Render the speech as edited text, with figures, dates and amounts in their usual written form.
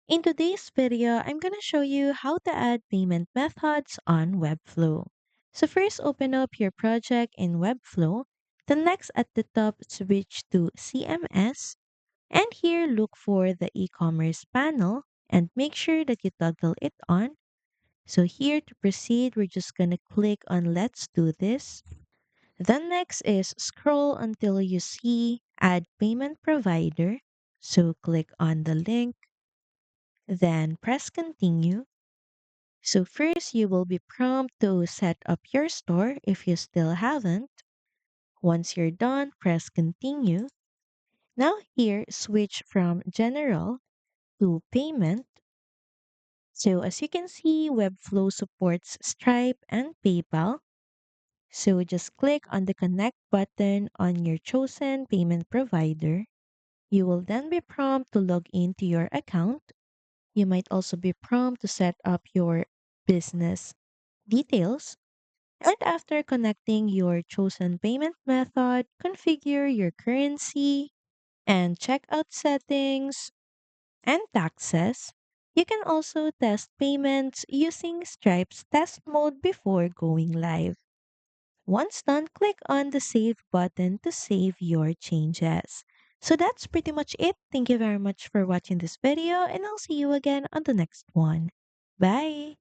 In today's video, I'm going to show you how to add payment methods on Webflow. So first, open up your project in Webflow. Then next at the top, switch to CMS. And here, look for the e-commerce panel and make sure that you toggle it on. So here to proceed, we're just going to click on Let's Do This. Then next is scroll until you see Add Payment Provider. So click on the link, then press Continue. So first, you will be prompted to set up your store if you still haven't. Once you're done, press Continue. Now here, switch from General to Payment. So as you can see, Webflow supports Stripe and PayPal. So just click on the Connect button on your chosen payment provider. You will then be prompted to log into your account. You might also be prompted to set up your business details. And after connecting your chosen payment method, configure your currency and checkout settings and taxes. You can also test payments using Stripe's test mode before going live. Once done, click on the Save button to save your changes. So that's pretty much it. Thank you very much for watching this video, and I'll see you again on the next one. Bye!